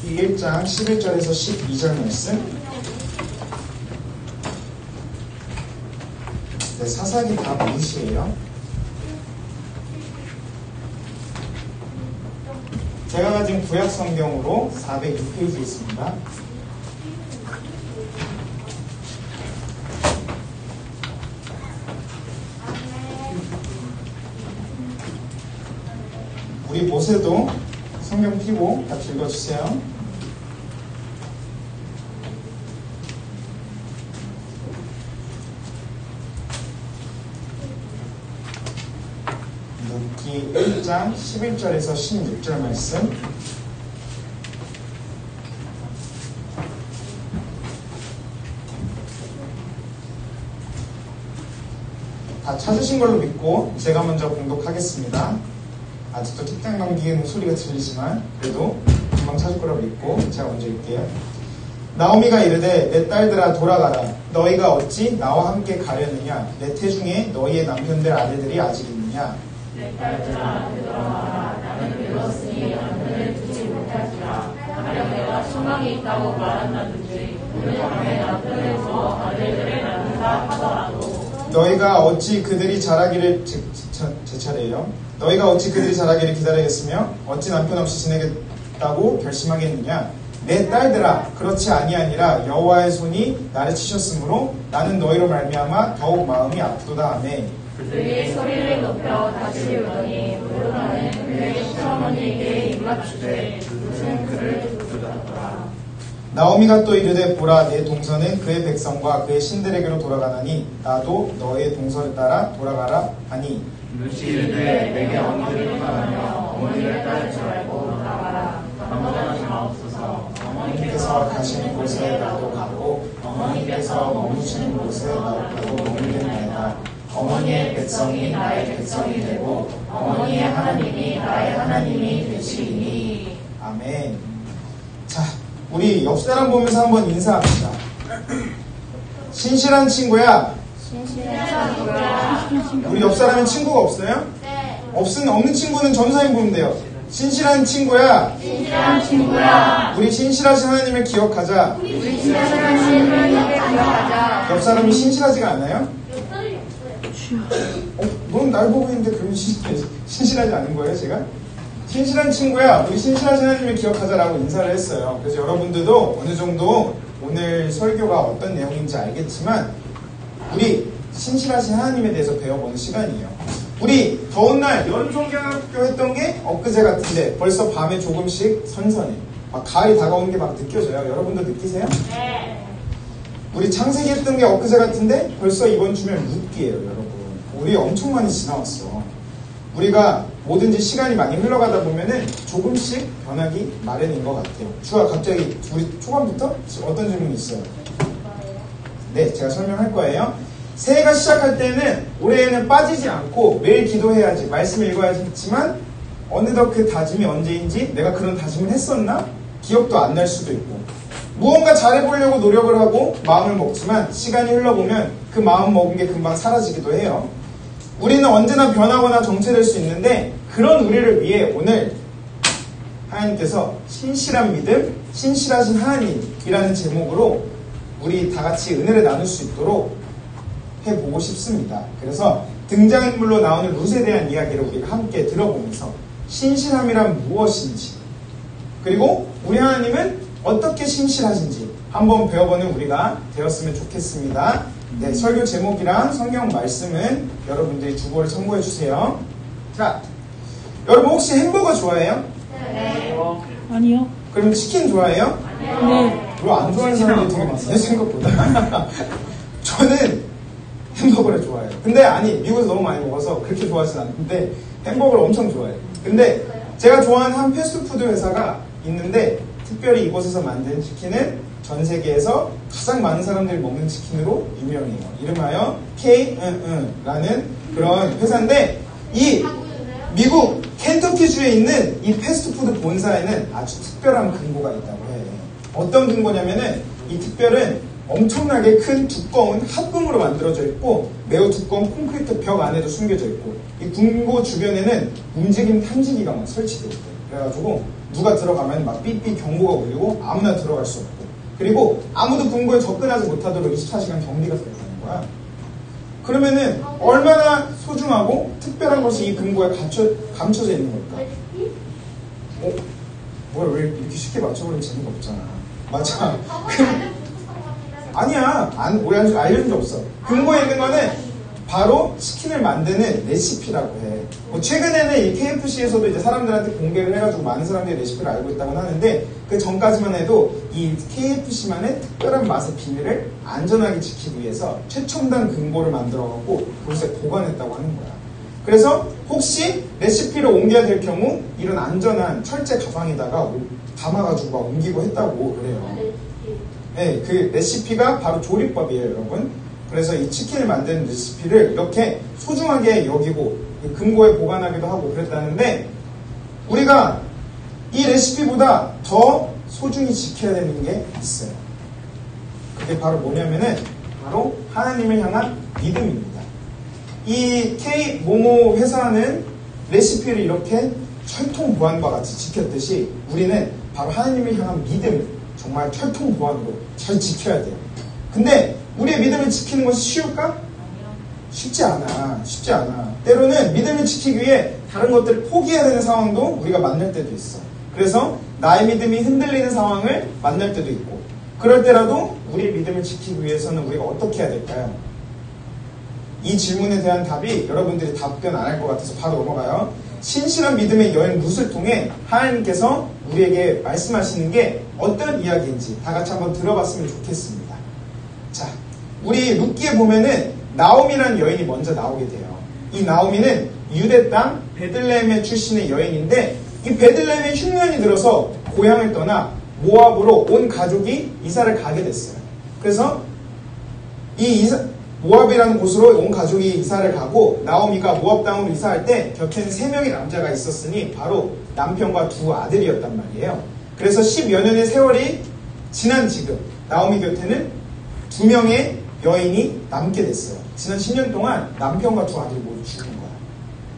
이 1장 11절에서 12절 말씀. 네, 사사기 다 무시예요. 제가 가진 구약 성경으로 406페이지 있습니다. 우리 모세도 성경 피고 같이 읽어주세요. 룻기 1장 11절에서 16절 말씀. 다 찾으신 걸로 믿고 제가 먼저 봉독하겠습니다. 아직도 책장 넘기는 소리가 들리지만 그래도 금방 찾을 거라고 믿고 제가 먼저 읽게요. 나오미가 이르되 내 딸들아 돌아가라. 너희가 어찌 나와 함께 가려느냐. 내 태중에 너희의 남편들 아들들이 아직 있느냐. 내 딸들아 되돌아가라. 나는 늙었으니 남편을 두지 못할지라. 가령 내가 소망이 있다고 말한다든지 그 밤에 남편을 두어 아들들을 낳는다 하더라도 너희가 어찌 그들이 자라기를 제 차례예요. 너희가 어찌 그들이 자라기를 기다리겠으며 어찌 남편 없이 지내겠다고 결심하겠느냐. 내 딸들아 그렇지 아니하니라. 여호와의 손이 나를 치셨으므로 나는 너희로 말미암아 더욱 마음이 아프도다 하매. 그들이 소리를 높여 다시 울더니 물러나는 그의 시어머니에게 입맞추되 무슨 그를 두드렸더라. 나오미가 또 이르되 보라 내 동서는 그의 백성과 그의 신들에게로 돌아가나니 나도 너의 동서를 따라 돌아가라 하니. 룻이 이르되 내게 어머니를 떠나며 어머니를 따를 줄 알고 나가라. 방문하지 마옵소서. 어머니께서 가시는 곳에 나도 가고 어머니께서 머무시는 곳에 나도 머물겠나이다. 어머니의 백성이 나의 백성이 되고 어머니의 하나님이 나의 하나님이 되시리니. 아멘. 자, 우리 옆 사람 보면서 한번 인사합시다. 신실한 친구야. 우리 옆 사람은 친구가 없어요? 네. 없는 친구는 전사님 보면 돼요. 신실한 친구야. 신실한 친구야. 우리 신실하신 하나님을 기억하자. 우리 신실한 하나님을 기억하자. 옆 사람이 신실하지가 않아요? 넌 날 보고 있는데 그러면 신실하지 않은 거예요, 제가? 신실한 친구야, 우리 신실하신 하나님을 기억하자라고 인사를 했어요. 그래서 여러분들도 어느 정도 오늘 설교가 어떤 내용인지 알겠지만 우리 신실하신 하나님에 대해서 배워보는 시간이에요. 우리 더운 날 연성경학교 했던 게 엊그제 같은데 벌써 밤에 조금씩 선선해. 막 가을이 다가오는 게 막 느껴져요. 여러분도 느끼세요? 네. 우리 창세기 했던 게 엊그제 같은데 벌써 이번 주면 룻기예요, 여러분. 우리 엄청 많이 지나왔어. 우리가 뭐든지 시간이 많이 흘러가다 보면은 조금씩 변하기 마련인 것 같아요. 주아 갑자기 우리 초반부터 어떤 질문이 있어요? 네, 제가 설명할 거예요. 새해가 시작할 때는 올해에는 빠지지 않고 매일 기도해야지, 말씀을 읽어야지 했지만 어느덧 그 다짐이 언제인지 내가 그런 다짐을 했었나? 기억도 안 날 수도 있고 무언가 잘해보려고 노력을 하고 마음을 먹지만 시간이 흘러보면 그 마음 먹은 게 금방 사라지기도 해요. 우리는 언제나 변하거나 정체될 수 있는데 그런 우리를 위해 오늘 하나님께서 신실한 믿음, 신실하신 하나님이라는 제목으로 우리 다 같이 은혜를 나눌 수 있도록 해보고 싶습니다. 그래서 등장인물로 나오는 룻에 대한 이야기를 우리가 함께 들어보면서 신실함이란 무엇인지 그리고 우리 하나님은 어떻게 신실하신지 한번 배워보는 우리가 되었으면 좋겠습니다. 네, 설교 제목이랑 성경 말씀은 여러분들이 주보를 참고해 주세요. 자, 여러분 혹시 햄버거 좋아해요? 네. 아니요. 그럼 치킨 좋아해요? 네. 별로 안 좋아하는 사람들이 되게 많아요, 생각보다. 저는 햄버거를 좋아해요. 근데 아니, 미국에서 너무 많이 먹어서 그렇게 좋아하진 않는데 햄버거를 엄청 좋아해요. 근데 제가 좋아하는 한 패스트푸드 회사가 있는데 특별히 이곳에서 만든 치킨은 전 세계에서 가장 많은 사람들이 먹는 치킨으로 유명해요. 이름하여 KNN라는 그런 회사인데 이 미국 켄터키주에 있는 이 패스트푸드 본사에는 아주 특별한 근거가 있다고 해요. 어떤 근거냐면은 이 특별은 엄청나게 큰 두꺼운 합금으로 만들어져 있고 매우 두꺼운 콘크리트 벽 안에도 숨겨져 있고 이 금고 주변에는 움직임 탐지기가 막 설치되어 있어요. 그래가지고 누가 들어가면 막 삐삐 경보가 울리고 아무나 들어갈 수 없고, 그리고 아무도 금고에 접근하지 못하도록 24시간 경비가 들어가는 거야. 그러면은 얼마나 소중하고 특별한 것이 이 금고에 감춰져 있는 걸까? 뭘 왜 이렇게 쉽게 맞춰버리면 재미가 없잖아. 맞아. 아니야. 알려준 적 없어. 금고에 있는 거는 바로 치킨을 만드는 레시피라고 해. 최근에는 이 KFC에서도 이제 사람들한테 공개를 해가지고 많은 사람들이 레시피를 알고 있다고 하는데, 그 전까지만 해도 이 KFC만의 특별한 맛의 비밀을 안전하게 지키기 위해서 최첨단 금고를 만들어갖고 그곳에 보관했다고 하는 거야. 그래서 혹시 레시피를 옮겨야 될 경우 이런 안전한 철제 가방에다가 담아가지고 막 옮기고 했다고 그래요. 네, 그 레시피가 바로 조리법이에요, 여러분. 그래서 이 치킨을 만드는 레시피를 이렇게 소중하게 여기고 금고에 보관하기도 하고 그랬다는데, 우리가 이 레시피보다 더 소중히 지켜야 되는 게 있어요. 그게 바로 뭐냐면은 바로 하나님을 향한 믿음입니다. 이 K 모모 회사는 레시피를 이렇게 철통보안과 같이 지켰듯이 우리는 바로 하나님을 향한 믿음을 정말 철통보안으로 잘 지켜야 돼요. 근데 우리의 믿음을 지키는 것이 쉬울까? 쉽지 않아. 쉽지 않아. 때로는 믿음을 지키기 위해 다른 것들을 포기해야 되는 상황도 우리가 만날 때도 있어. 그래서 나의 믿음이 흔들리는 상황을 만날 때도 있고, 그럴 때라도 우리의 믿음을 지키기 위해서는 우리가 어떻게 해야 될까요? 이 질문에 대한 답이 여러분들이 답변 안 할 것 같아서 바로 넘어가요. 신실한 믿음의 여행 룻을 통해 하나님께서 우리에게 말씀하시는 게 어떤 이야기인지 다 같이 한번 들어봤으면 좋겠습니다. 자, 우리 룻기에 보면은 나오미라는 여인이 먼저 나오게 돼요. 이 나오미는 유대 땅 베들레헴 출신의 여인인데, 이 베들레헴에 흉년이 들어서 고향을 떠나 모압으로 온 가족이 이사를 가게 됐어요. 그래서 모압이라는 곳으로 온 가족이 이사를 가고, 나오미가 모압 땅으로 이사할 때 곁에는 3명의 남자가 있었으니 바로 남편과 2 아들이었단 말이에요. 그래서 10여 년의 세월이 지난 지금 나오미 곁에는 2명의 여인이 남게 됐어요. 지난 10년 동안 남편과 2 아들이 모두 죽은 거야.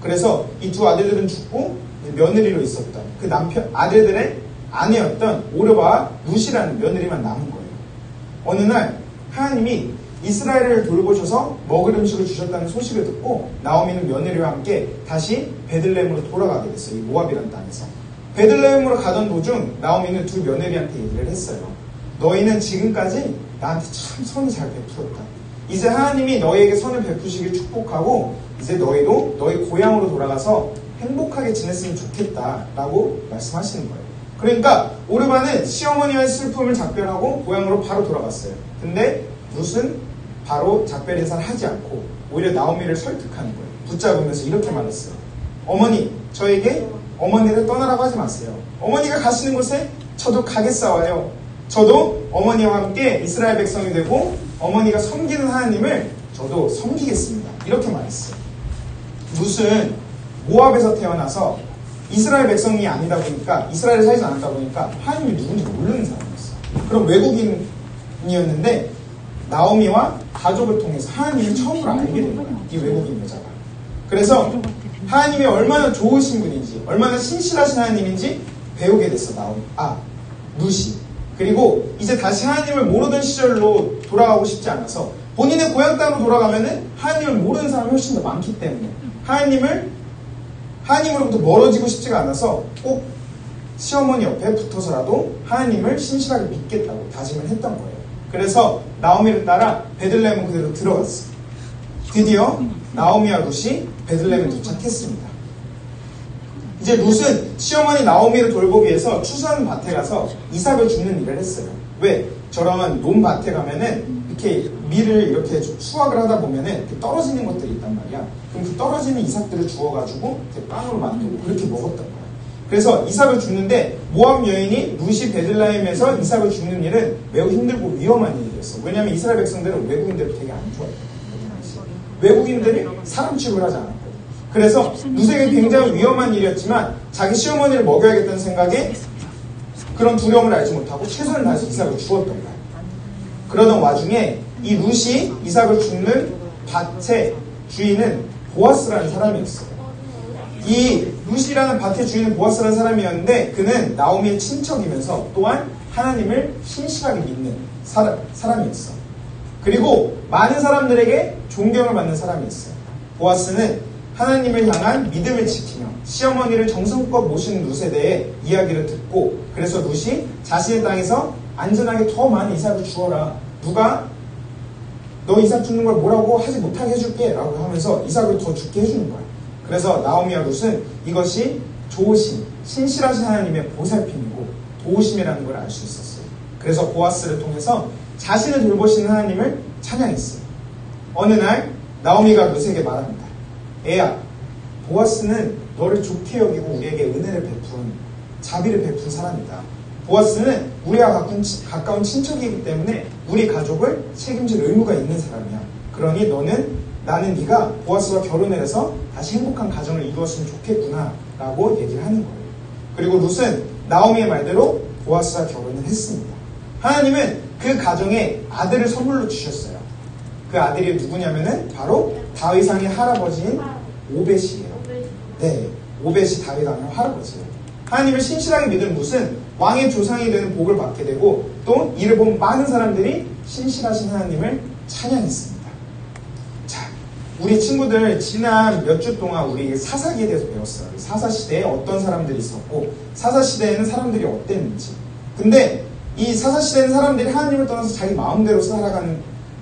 그래서 이 2 아들들은 죽고 며느리로 있었던 그 아들들의 아내였던 오르바와 룻이라는 며느리만 남은 거예요. 어느 날 하나님이 이스라엘을 돌보셔서 먹을 음식을 주셨다는 소식을 듣고 나오미는 며느리와 함께 다시 베들레헴으로 돌아가게 됐어요. 이 모압이라는 땅에서. 베들레헴으로 가던 도중 나오미는 2 며느리한테 얘기를 했어요. 너희는 지금까지 나한테 참 선을 잘 베풀었다. 이제 하나님이 너희에게 선을 베푸시길 축복하고 이제 너희도 너희 고향으로 돌아가서 행복하게 지냈으면 좋겠다라고 말씀하시는 거예요. 그러니까 오르바는 시어머니와의 슬픔을 작별하고 고향으로 바로 돌아갔어요. 근데 룻은 바로 작별 인사를 하지 않고 오히려 나오미를 설득하는 거예요. 붙잡으면서 이렇게 말했어요. 어머니, 저에게 어머니를 떠나라고 하지 마세요. 어머니가 가시는 곳에 저도 가겠사와요. 저도 어머니와 함께 이스라엘 백성이 되고 어머니가 섬기는 하나님을 저도 섬기겠습니다. 이렇게 말했어요. 룻은 모압에서 태어나서 이스라엘 백성이 아니다 보니까, 이스라엘에 살지 않았다 보니까 하나님이 누군지 모르는 사람이었어요. 그럼 외국인이었는데 나오미와 가족을 통해서 하나님을 처음으로 알게 된 거야. 이 외국인 여자가. 그래서 하나님이 얼마나 좋으신 분인지, 얼마나 신실하신 하나님인지 배우게 됐어. 룻이. 그리고 이제 다시 하나님을 모르던 시절로 돌아가고 싶지 않아서, 본인의 고향 땅으로 돌아가면은 하나님을 모르는 사람이 훨씬 더 많기 때문에 하나님으로부터 멀어지고 싶지가 않아서 꼭 시어머니 옆에 붙어서라도 하나님을 신실하게 믿겠다고 다짐을 했던 거예요. 그래서 나오미를 따라 베들레헴 그대로 들어갔어요. 드디어 나오미와 룻이 베들레헴에 도착했습니다. 이제 룻은 시어머니 나오미를 돌보기 위해서 추수하는 밭에 가서 이삭을 줍는 일을 했어요. 왜? 저런 논밭에 가면은 이렇게 밀을 이렇게 수확을 하다 보면은 떨어지는 것들이 있단 말이야. 그럼 그 떨어지는 이삭들을 주워가지고 빵으로 만들고 그렇게 먹었던 거야. 그래서 이삭을 줍는데 모압 여인이 룻이 베들레헴에서 이삭을 줍는 일은 매우 힘들고 위험한 일이었어. 왜냐하면 이스라엘 백성들은 외국인들을 되게 안 좋아했거든. 외국인들이 사람 취급을 하지 않았거든. 그래서 룻에게 굉장히 위험한 일이었지만 자기 시어머니를 먹여야겠다는 생각에 그런 두려움을 알지 못하고 최선을 다해서 이삭을 주었던 거야. 그러던 와중에 이 룻이 이삭을 줍는 밭의 주인은 보아스라는 사람이었어요. 이 룻이라는 밭의 주인은 보아스라는 사람이었는데 그는 나오미의 친척이면서 또한 하나님을 신실하게 믿는 사람이었어. 그리고 많은 사람들에게 존경을 받는 사람이었어요. 보아스는 하나님을 향한 믿음을 지키며 시어머니를 정성껏 모시는 룻에 대해 이야기를 듣고 그래서 룻이 자신의 땅에서 안전하게 더 많은 이삭을 주어라. 누가 너 이삭 주는 걸 뭐라고 하지 못하게 해줄게 라고 하면서 이삭을 더 주게 해주는 거야. 그래서 나오미와 룻은 이것이 좋으신 신실하신 하나님의 보살핌이고 도우심이라는 걸 알 수 있었어요. 그래서 보아스를 통해서 자신을 돌보시는 하나님을 찬양했어요. 어느 날 나오미가 룻에게 말합니다. 애야, 보아스는 너를 좋게 여기고 우리에게 은혜를 베푼 자비를 베푼 사람이다. 보아스는 우리와 가까운 친척이기 때문에 우리 가족을 책임질 의무가 있는 사람이야. 그러니 나는 네가 보아스와 결혼을 해서 다시 행복한 가정을 이루었으면 좋겠구나 라고 얘기를 하는 거예요. 그리고 룻은 나오미의 말대로 보아스와 결혼을 했습니다. 하나님은 그 가정에 아들을 선물로 주셨어요. 그 아들이 누구냐면은 바로 다윗 왕의 할아버지인 오벳이에요. 네, 오벳이 다윗 왕의 할아버지예요. 하나님을 신실하게 믿은 룻은 왕의 조상이 되는 복을 받게 되고 또 이를 본 많은 사람들이 신실하신 하나님을 찬양했습니다. 자, 우리 친구들 지난 몇 주 동안 우리 사사기에 대해서 배웠어요. 사사시대에 어떤 사람들이 있었고 사사시대에는 사람들이 어땠는지. 근데 이 사사시대는 사람들이 하나님을 떠나서 자기 마음대로 살아가는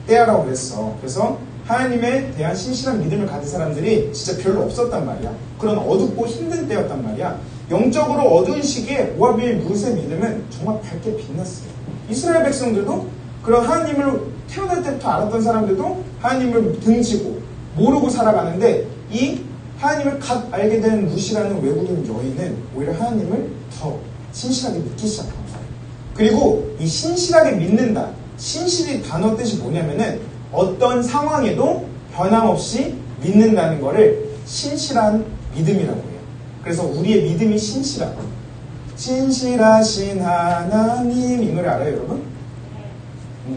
때라고 그랬어. 그래서 하나님에 대한 신실한 믿음을 가진 사람들이 진짜 별로 없었단 말이야. 그런 어둡고 힘든 때였단 말이야. 영적으로 어두운 시기에 모압의 룻의 믿음은 정말 밝게 빛났어요. 이스라엘 백성들도 그런 하나님을 태어날 때부터 알았던 사람들도 하나님을 등지고 모르고 살아가는데 이 하나님을 갓 알게 된 룻이라는 외국인 여인은 오히려 하나님을 더 신실하게 믿기 시작한 거예요. 그리고 이 신실하게 믿는다. 신실이 단어 뜻이 뭐냐면은 어떤 상황에도 변함없이 믿는다는 거를 신실한 믿음이라고 해요. 그래서 우리의 믿음이 신실하고 신실하신 하나님 이 노래 알아요 여러분?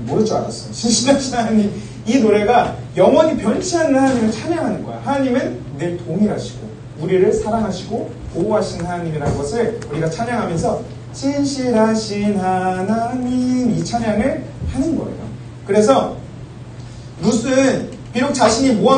모를 줄 알았어요. 신실하신 하나님 이 노래가 영원히 변치 않는 하나님을 찬양하는 거야. 하나님은 늘 동일하시고 우리를 사랑하시고 보호하시는 하나님이라는 것을 우리가 찬양하면서 신실하신 하나님 이 찬양을 하는 거예요. 그래서 룻은 비록 자신이 모압